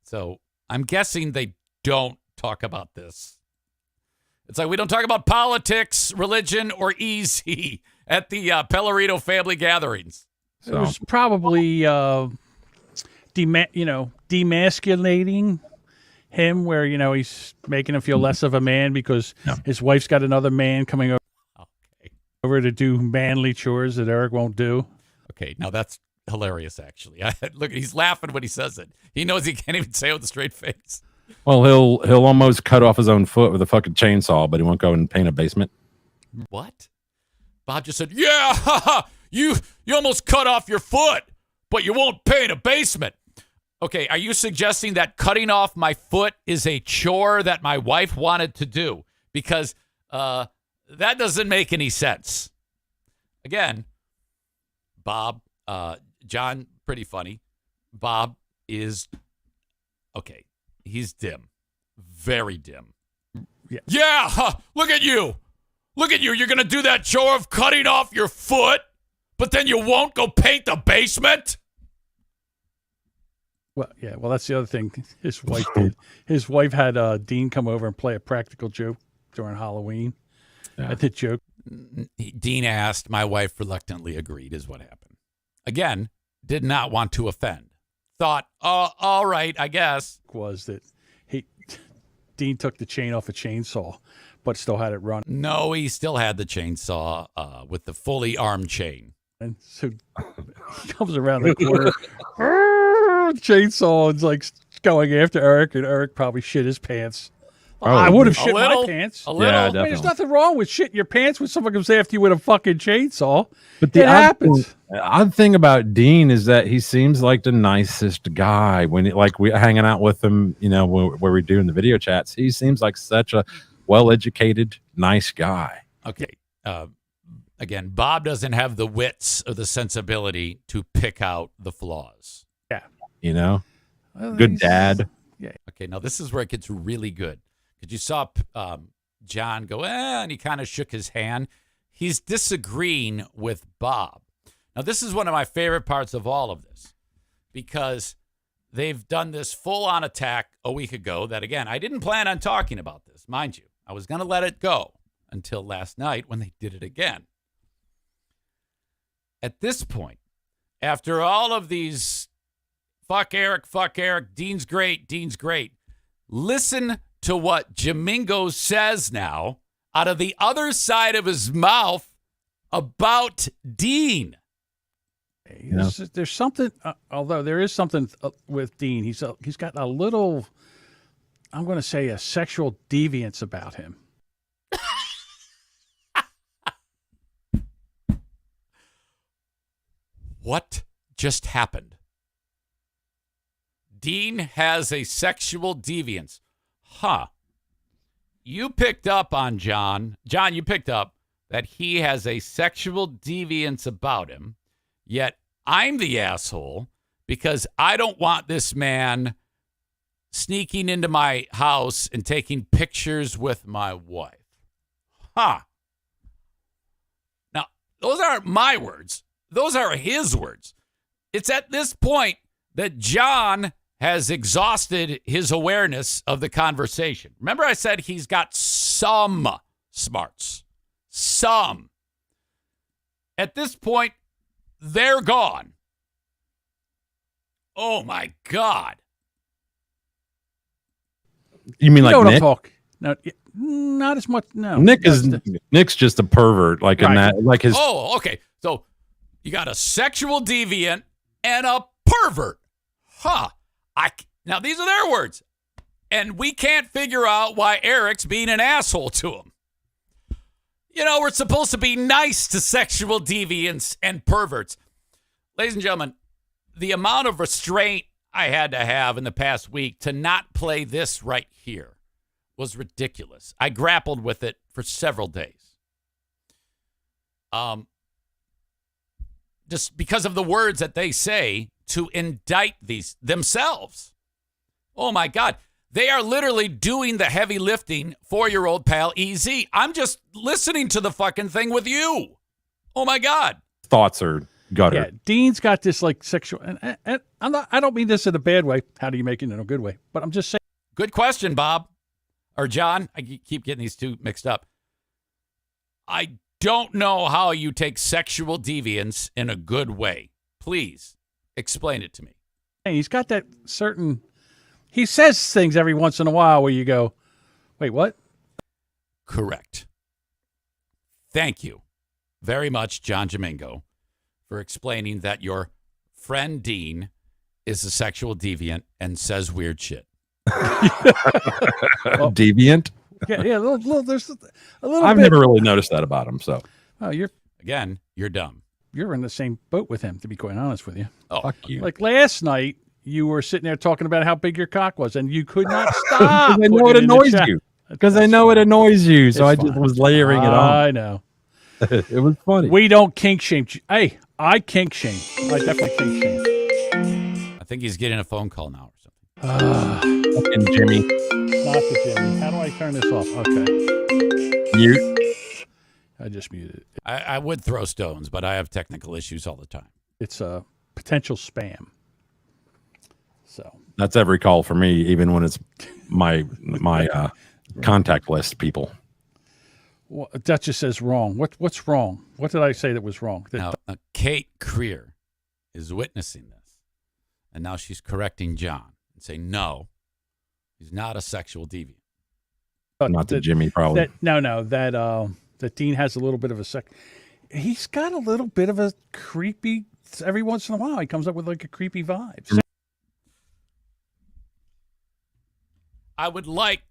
so I'm guessing they don't talk about this. It's like we don't talk about politics, religion, or easy at the Pellerito family gatherings. So. It was probably demasculating him, where he's making him feel less of a man because his wife's got another man coming over to do manly chores that Eric won't do. Okay, now that's hilarious. Actually, look, he's laughing when he says it. He knows he can't even say it with a straight face. Well, he'll almost cut off his own foot with a fucking chainsaw, but he won't go and paint a basement. What? Bob just said, "Yeah, you almost cut off your foot, but you won't paint a basement." Okay, are you suggesting that cutting off my foot is a chore that my wife wanted to do? Because that doesn't make any sense. Again, Bob, John, pretty funny. Bob is, okay, he's dim. Very dim. Yeah, look at you. Look at you. You're going to do that chore of cutting off your foot, but then you won't go paint the basement? Well, yeah. Well, that's the other thing his wife did. His wife had Dean come over and play a practical joke during Halloween. Yeah. At the joke, Dean asked. My wife reluctantly agreed. Is what happened. Again, did not want to offend. Thought, oh, all right, I guess. Was that Dean took the chain off a chainsaw, but still had it run. No, he still had the chainsaw with the fully armed chain. And so he comes around the corner. Chainsaw is like going after Eric, and Eric probably shit his pants. I would have shit my pants. A little. Yeah, definitely. There's nothing wrong with shitting your pants when someone comes after you with a fucking chainsaw. But it happens. Odd thing about Dean is that he seems like the nicest guy. When we hanging out with him, where we're doing the video chats, he seems like such a well-educated, nice guy. Okay. Again, Bob doesn't have the wits or the sensibility to pick out the flaws. Yeah. Well, good dad. Yeah. Okay, now this is where it gets really good. Because you saw John go, and he kind of shook his hand. He's disagreeing with Bob. Now, this is one of my favorite parts of all of this. Because they've done this full-on attack a week ago that, again, I didn't plan on talking about this, mind you. I was going to let it go until last night when they did it again. At this point, after all of these fuck Eric, Dean's great, listen to what Jamingo says now out of the other side of his mouth about Dean. There's something, although there is something with Dean. He's got a little, I'm going to say, a sexual deviance about him. What just happened? Dean has a sexual deviance. Huh. You picked up on John. John, you picked up that he has a sexual deviance about him, yet I'm the asshole because I don't want this man sneaking into my house and taking pictures with my wife. Huh. Now, those aren't my words. Those are his words. It's at this point that John has exhausted his awareness of the conversation. Remember I said he's got some smarts. Some. At this point, they're gone. Oh, my God. You mean like Nick? No, not as much. No. Nick's just a pervert. Like right. In that, like his. Oh, okay. So you got a sexual deviant and a pervert. Huh. Now, these are their words. and we can't figure out why Eric's being an asshole to him. You know, we're supposed to be nice to sexual deviants and perverts. Ladies and gentlemen, the amount of restraint I had to have in the past week to not play this right here was ridiculous. I grappled with it for several days. Just because of the words that they say to indict these themselves. Oh my God. They are literally doing the heavy lifting for your old pal EZ. I'm just listening to the fucking thing with you. Oh my God. Thoughts are gutter. Yeah, Dean's got this like sexual, and I don't mean this in a bad way. How do you make it in a good way? But I'm just saying. Good question, Bob. Or John. I keep getting these two mixed up. I don't know how you take sexual deviance in a good way. Please explain it to me. He's got that certain. He says things every once in a while where you go, wait, what? Correct. Thank you very much, John Domingo, for explaining that your friend Dean is a sexual deviant and says weird shit. Deviant? Yeah, there's a little I've bit. never really noticed that about him, so. Oh, you're dumb. in the same boat with him, to be quite honest with you. Oh, Fuck you. Like last night, you were sitting there talking about how big your cock was, and you could not stop. I know it annoys you. Because I know it annoys you, so I just was layering it on. I know. It was funny. We don't kink shame. Hey, I kink shame. I definitely kink shame. I think he's getting a phone call now or something. Fucking Jimmy. Not the Jimmy. How do I turn this off? Okay. Mute. I just muted it. I would throw stones, but I have technical issues all the time. It's a potential spam. So That's every call for me, even when it's my contact list people. well, Duchess says wrong. What's wrong? What did I say that was wrong? Now, Kate Creer is witnessing this, and now she's correcting John and saying, no, he's not a sexual deviant. Not the Jimmy, probably. That Dean has a little bit of a he's got a little bit of a creepy. Every once in a while, he comes up with like a creepy vibe. I would like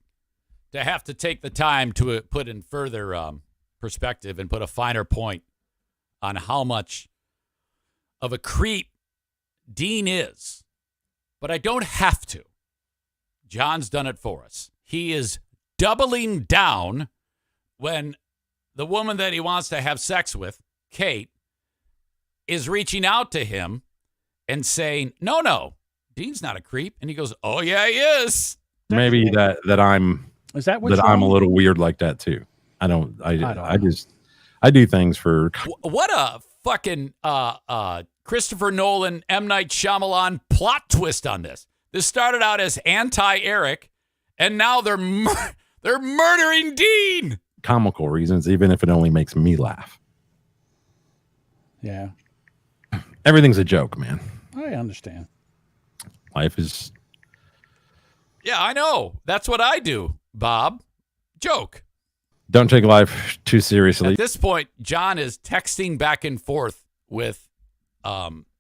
to have to take the time to put in further perspective and put a finer point on how much of a creep Dean is. But I don't have to. John's done it for us. He is doubling down when the woman that he wants to have sex with, Kate, is reaching out to him and saying, no, Dean's not a creep. And he goes, oh, yeah, he is. Maybe that I'm Is that what I'm a little weird like that too. I do things for. What a fucking Christopher Nolan, M. Night Shyamalan plot twist on this. This started out as anti-Eric, and now they're murdering Dean. Comical reasons, even if it only makes me laugh. Yeah, Everything's a joke, man. I understand. Life is. Yeah, I know. That's what I do, Bob. Joke. Don't take life too seriously. At this point, John is texting back and forth with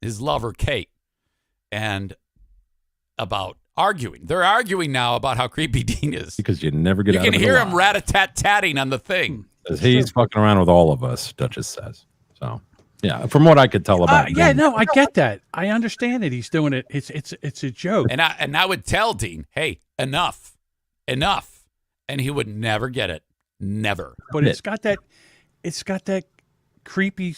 his lover, Kate, and about arguing. They're arguing now about how creepy Dean is. Because you never get out of it. You can hear him rat-a-tat-tatting on the thing. He's fucking around with all of us, Duchess says. So, yeah, from what I could tell about I get that. I understand that he's doing it. It's a joke. And I would tell Dean, hey, enough. And he would never get it. Never. But it's got that creepy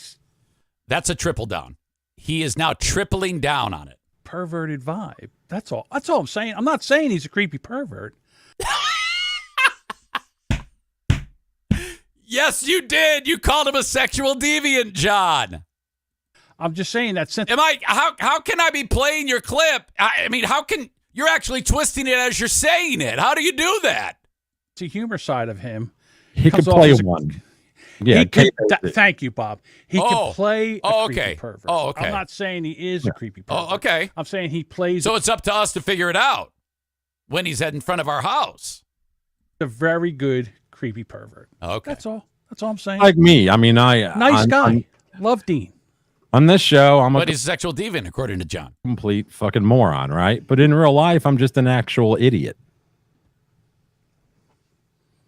That's a triple down. He is now tripling down on it. perverted vibe. That's all I'm saying. I'm not saying he's a creepy pervert. Yes, you did. You called him a sexual deviant, John. I'm just saying that since How can I be playing your clip? I mean, how can you're actually twisting it as you're saying it? How do you do that? the humor side of him. He could comes off play as a- one. Yeah, Thank you, Bob. He can play a creepy pervert. Oh, okay. I'm not saying he is a creepy pervert. Oh, okay. I'm saying he plays So it's up to us to figure it out when he's in front of our house. a very good creepy pervert. Okay. That's all. That's all I'm saying. like me. I mean, Nice guy. Love Dean. On this show, I'm a But he's a sexual deviant, according to John. complete fucking moron, right? But in real life, I'm just an actual idiot.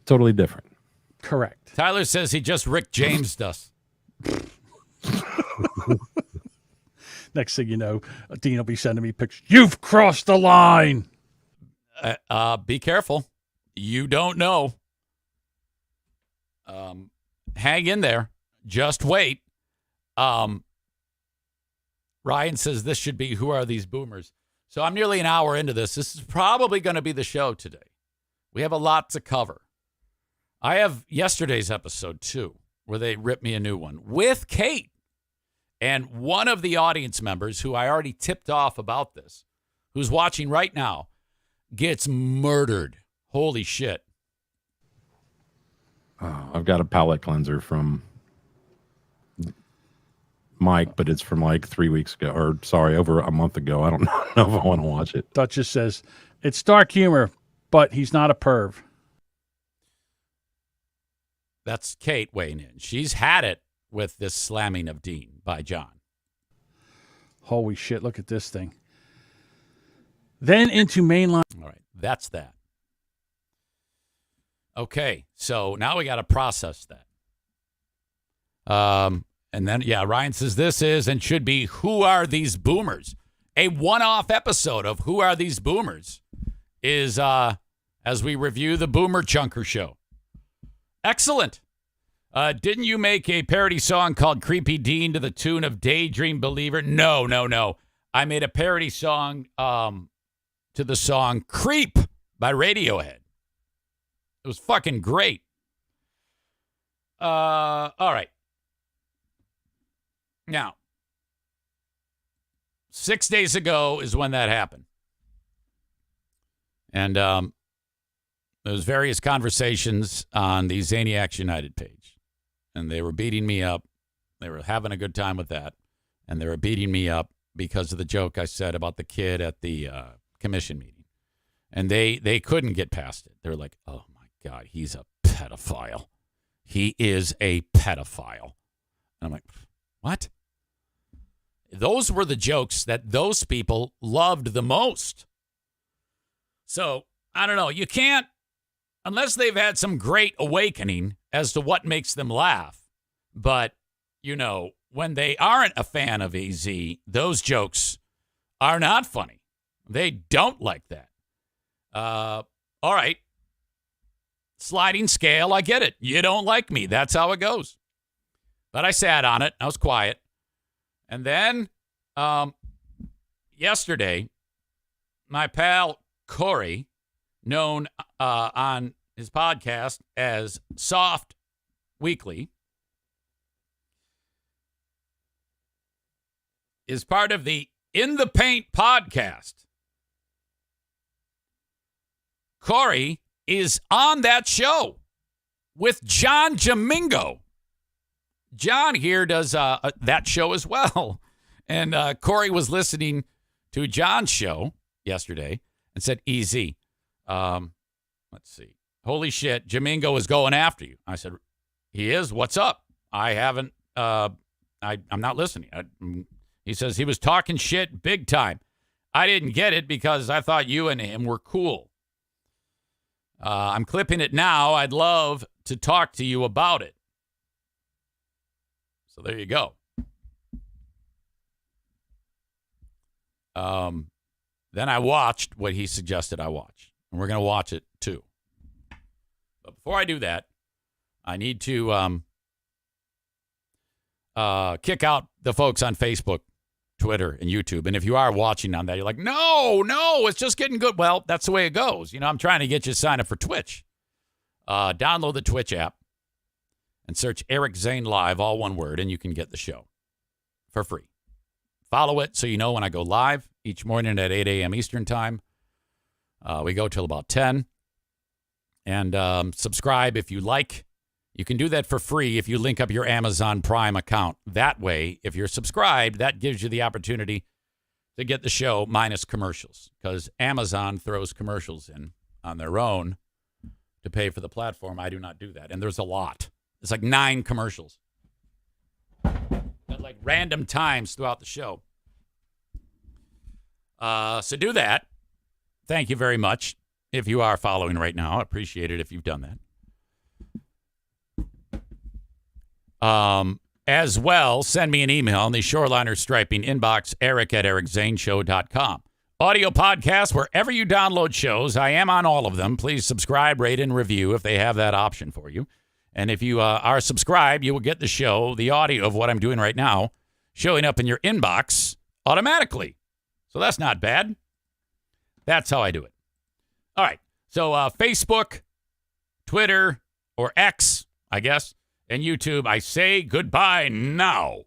Totally different. Correct. Tyler says he just Rick James'd us. Next thing you know, Dean will be sending me pictures. You've crossed the line. Be careful. You don't know. Hang in there. Just wait. Ryan says this should be Who Are These Boomers? So I'm nearly an hour into this. This is probably going to be the show today. We have a lot to cover. I have yesterday's episode, too, where they ripped me a new one with Kate. And one of the audience members who I already tipped off about this, who's watching right now, gets murdered. Holy shit. I've got a palate cleanser from Mike, but it's from like 3 weeks ago, or sorry, over a month ago. I don't know if I want to watch it. Duchess says, it's dark humor, but he's not a perv. That's Kate weighing in. She's had it with this slamming of Dean by John. Holy shit, look at this thing. Then into mainline. All right, that's that. Okay, so now we got to process that. And then, Ryan says this is and should be Who Are These Boomers? A one-off episode of Who Are These Boomers is as we review the Boomer Chunker Show. Excellent. Didn't you make a parody song called Creepy Dean to the tune of Daydream Believer? No. I made a parody song to the song Creep by Radiohead. It was fucking great. All right. Now, 6 days ago is when that happened. And there was various conversations on the Zaniacs United page. And they were beating me up. They were having a good time with that. And they were beating me up because of the joke I said about the kid at the commission meeting. And they couldn't get past it. They were like, oh, my God, he's a pedophile. He is a pedophile. And I'm like, what? Those were the jokes that those people loved the most. So, I don't know. You can't, unless they've had some great awakening as to what makes them laugh. But, when they aren't a fan of AZ, those jokes are not funny. They don't like that. All right. Sliding scale, I get it. You don't like me. That's how it goes. But I sat on it. I was quiet. And then yesterday, my pal Corey, known on his podcast as Soft Weekly, is part of the In the Paint podcast. Corey is on that show with John Jamingo. John here does that show as well. And Corey was listening to John's show yesterday and said, easy. Let's see. Holy shit, Jamingo is going after you. I said, he is? What's up? I haven't, I'm not listening. He says he was talking shit big time. I didn't get it because I thought you and him were cool. I'm clipping it now. I'd love to talk to you about it. So there you go. Then I watched what he suggested I watch. And we're going to watch it too. But before I do that, I need to kick out the folks on Facebook, Twitter, and YouTube. And if you are watching on that, you're like, no, it's just getting good. Well, that's the way it goes. I'm trying to get you to sign up for Twitch. Download the Twitch app and search Eric Zane Live, all one word, and you can get the show for free. Follow it so you know when I go live each morning at 8 a.m. Eastern Time. We go till about 10. And subscribe if you like. You can do that for free if you link up your Amazon Prime account. That way, if you're subscribed, that gives you the opportunity to get the show minus commercials, because Amazon throws commercials in on their own to pay for the platform. I do not do that. And there's a lot. It's like 9 commercials at like random times throughout the show. So do that. Thank you very much. If you are following right now, I appreciate it if you've done that. As well, send me an email on the Shoreliner Striping inbox, eric@ericzaneshow.com. Audio podcast, wherever you download shows. I am on all of them. Please subscribe, rate, and review if they have that option for you. And if you are subscribed, you will get the show, the audio of what I'm doing right now, showing up in your inbox automatically. So that's not bad. That's how I do it. All right. So Facebook, Twitter, or X, I guess, and YouTube, I say goodbye now.